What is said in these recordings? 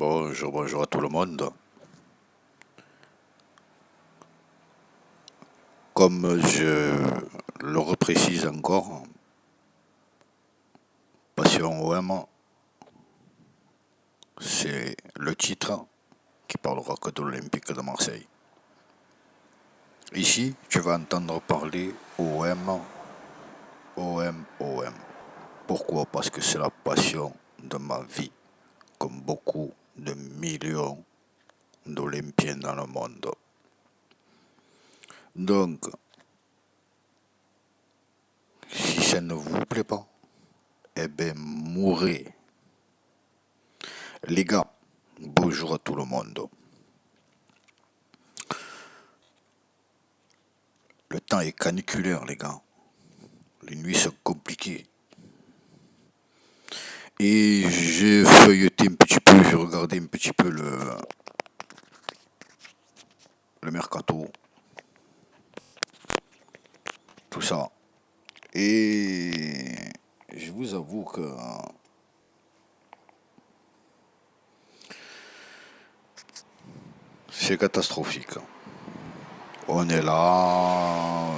Bonjour, bonjour à tout le monde. Comme je le reprécise encore, Passion OM, c'est le titre qui parlera que de l'Olympique de Marseille. Ici, tu vas entendre parler OM, OM, OM. Pourquoi? Parce que c'est la passion de ma vie, comme beaucoup de millions d'Olympiens dans le monde. Donc, si ça ne vous plaît pas, eh bien, mourrez. Les gars, bonjour à tout le monde. Le temps est caniculaire, les gars. Les nuits sont compliquées. Et j'ai feuilleté un petit peu, j'ai regardé un petit peu le mercato, tout ça. Et je vous avoue que c'est catastrophique. On est là.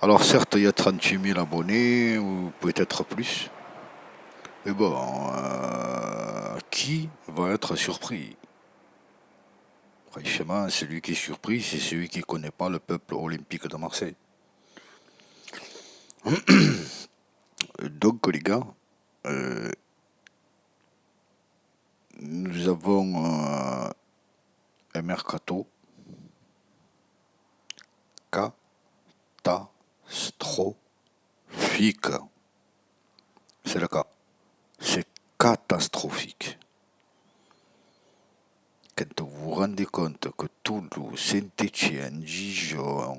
Alors certes, il y a 38 000 abonnés, ou peut-être plus. Mais bon, qui va être surpris? Franchement, celui qui est surpris, c'est celui qui ne connaît pas le peuple olympique de Marseille. Donc les gars, nous avons un mercato catastrophique. C'est le cas. C'est catastrophique. Quand vous vous rendez compte que Toulouse, Saint-Étienne, Dijon,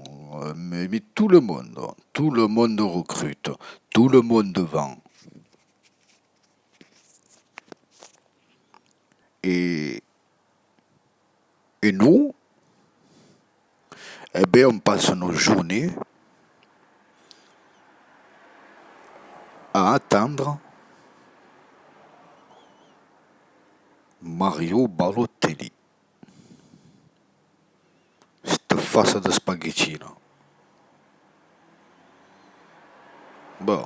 mais tout le monde recrute, tout le monde vend. Et, et nous, eh bien, on passe nos journées à attendre Mario Balotelli. Cette face de spaghetti là. Bon,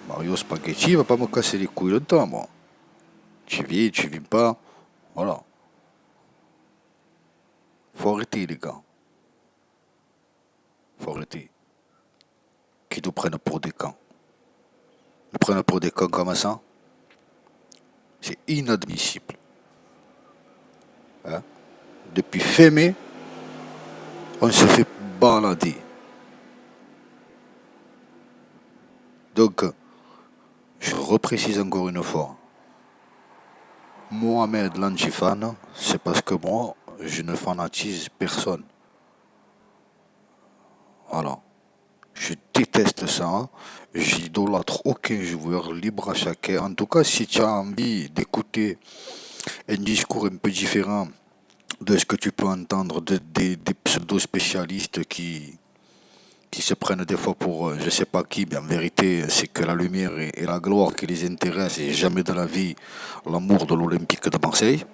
Mario Spaghetti il va pas me casser les couilles longtemps, moi. Tu viens pas. Voilà. Faut arrêter, les gars. Faut arrêter. Qui nous prennent pour des camps. Nous prennent pour des camps comme ça. C'est inadmissible. Hein? Depuis fin mai, on se fait balader. Donc, je reprécise encore une fois. Mohamed l'antifan, c'est parce que moi, je ne fanatise personne. Voilà. Je déteste ça. J'idolâtre aucun joueur, libre à chacun. En tout cas, si tu as envie d'écouter un discours un peu différent de ce que tu peux entendre des pseudo-spécialistes qui se prennent des fois pour je sais pas qui, mais en vérité, c'est que la lumière et la gloire qui les intéressent et jamais dans la vie l'amour de l'Olympique de Marseille.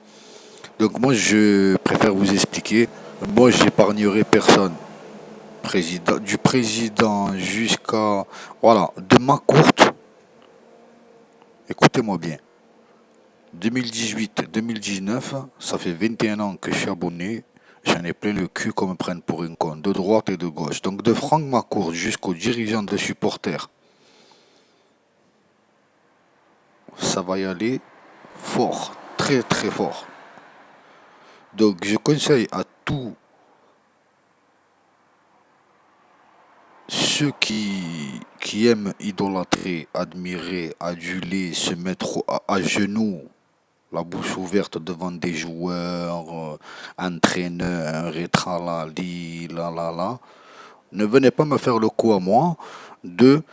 Donc moi, je préfère vous expliquer. Moi, j'épargnerai personne. Du président jusqu'à... Voilà, de ma courte, écoutez-moi bien. 2018-2019, ça fait 21 ans que je suis abonné. J'en ai plein le cul qu'on me prenne pour un con, de droite et de gauche. Donc de Franck Macourt jusqu'aux dirigeants de supporters, ça va y aller fort, très très fort. Donc je conseille à tous ceux qui aiment idolâtrer, admirer, aduler, se mettre à genoux, la bouche ouverte devant des joueurs, entraîneurs, et tralali, la la la, ne venez pas me faire le coup à moi de,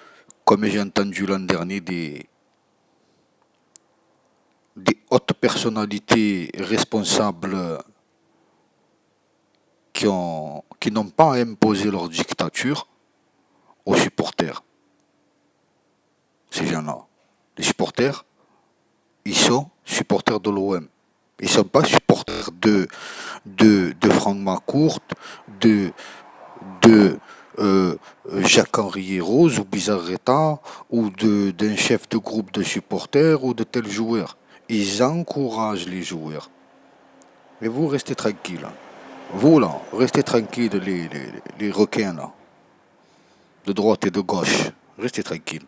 comme j'ai entendu l'an dernier, des hautes personnalités responsables qui n'ont pas imposé leur dictature aux supporters. Ces gens-là. Les supporters, ils sont supporters de l'OM. Ils ne sont pas supporters de Franck McCourt, de, de Jacques-Henri Rose ou Bizarreta ou d'un chef de groupe de supporters ou de tel joueur. Ils encouragent les joueurs. Et vous restez tranquille. Vous là, restez tranquille les requins là, de droite et de gauche. Restez tranquille.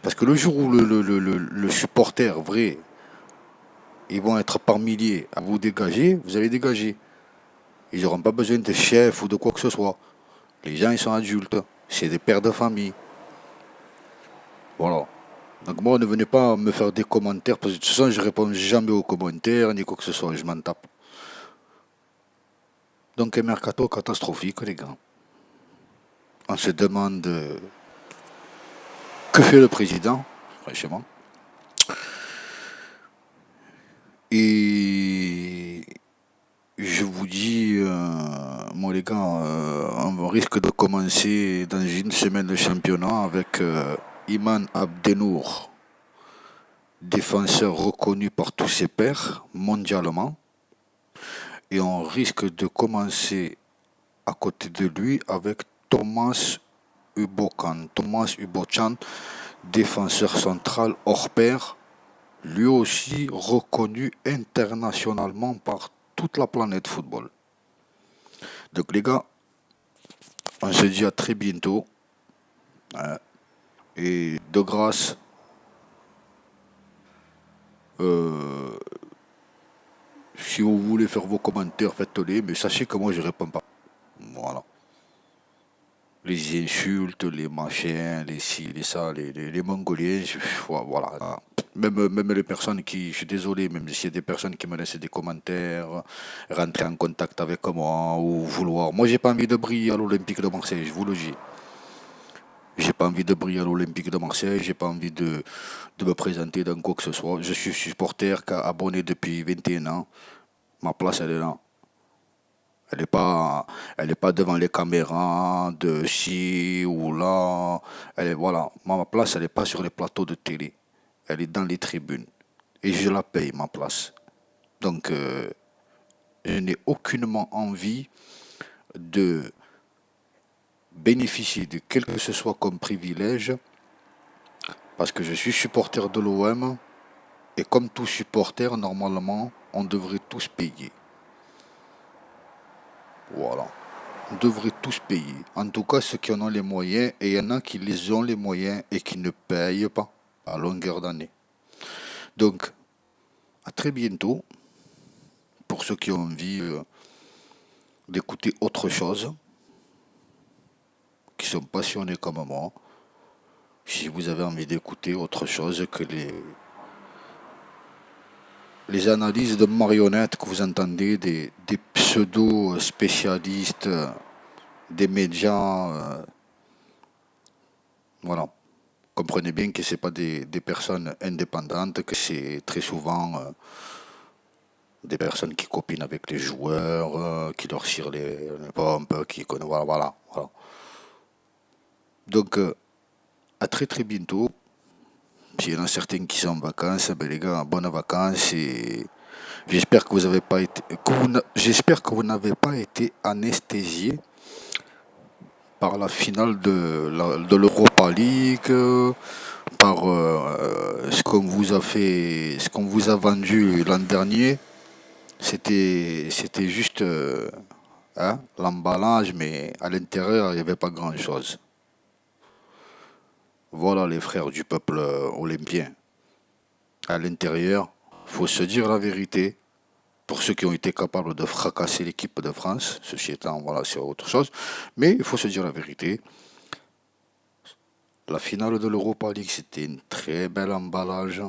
Parce que le jour où le supporter vrai, ils vont être par milliers à vous dégager, vous allez dégager. Ils n'auront pas besoin de chef ou de quoi que ce soit. Les gens, ils sont adultes. C'est des pères de famille. Voilà. Donc moi, ne venez pas me faire des commentaires, parce que de toute façon, je réponds jamais aux commentaires, ni quoi que ce soit, je m'en tape. Donc un mercato catastrophique, les gars. On se demande que fait le président, franchement. Et je vous dis, moi les gars, on risque de commencer dans une semaine de championnat avec Iman Abdenour, défenseur reconnu par tous ses pairs mondialement. Et on risque de commencer à côté de lui avec Thomas Ubokan. Thomas Ubochan, défenseur central hors pair, lui aussi reconnu internationalement par toute la planète football. Donc les gars, on se dit à très bientôt. Et de grâce, si vous voulez faire vos commentaires, faites-les, mais sachez que moi je réponds pas. Voilà. Les insultes, les machins, les ci, les ça, les Mongoliens, voilà. Même les personnes qui, je suis désolé, même s'il y a des personnes qui me laissent des commentaires, rentrer en contact avec moi ou vouloir. Moi, j'ai pas envie de briller à l'Olympique de Marseille, je vous le dis. J'ai pas envie de briller à l'Olympique de Marseille, j'ai pas envie de me présenter dans quoi que ce soit. Je suis supporter abonné depuis 21 ans. Ma place, elle est là. Elle est pas devant les caméras de ci ou là. Voilà. Ma place, elle n'est pas sur les plateaux de télé. Elle est dans les tribunes. Et je la paye, ma place. Donc, je n'ai aucunement envie de bénéficier de quel que ce soit comme privilège parce que je suis supporter de l'OM et comme tout supporter, normalement, on devrait tous payer. Voilà. On devrait tous payer. En tout cas, ceux qui en ont les moyens, et il y en a qui les ont les moyens et qui ne payent pas à longueur d'année. Donc, à très bientôt. Pour ceux qui ont envie d'écouter autre chose, qui sont passionnés comme moi, si vous avez envie d'écouter autre chose que les analyses de marionnettes que vous entendez des pseudo-spécialistes, des médias, voilà. Comprenez bien que ce pas des personnes indépendantes, que c'est très souvent des personnes qui copinent avec les joueurs, qui leur cirent les pompes, qui connaissent, voilà. Donc, à très très bientôt. S'il y en a certains qui sont en vacances, ben les gars, bonnes vacances et j'espère que vous avez pas été, j'espère que vous n'avez pas été anesthésié par la finale de l'Europa League, par ce qu'on vous a fait, ce qu'on vous a vendu l'an dernier. C'était juste l'emballage, mais à l'intérieur, il n'y avait pas grand-chose. Voilà les frères du peuple olympien. À l'intérieur, faut se dire la vérité. Pour ceux qui ont été capables de fracasser l'équipe de France, ceci étant, voilà, c'est autre chose. Mais il faut se dire la vérité. La finale de l'Europa League, c'était un très bel emballage.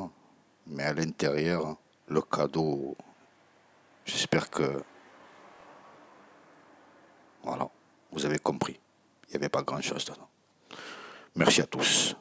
Mais à l'intérieur, le cadeau, j'espère que, voilà, vous avez compris. Il n'y avait pas grand-chose dedans. Merci à tous.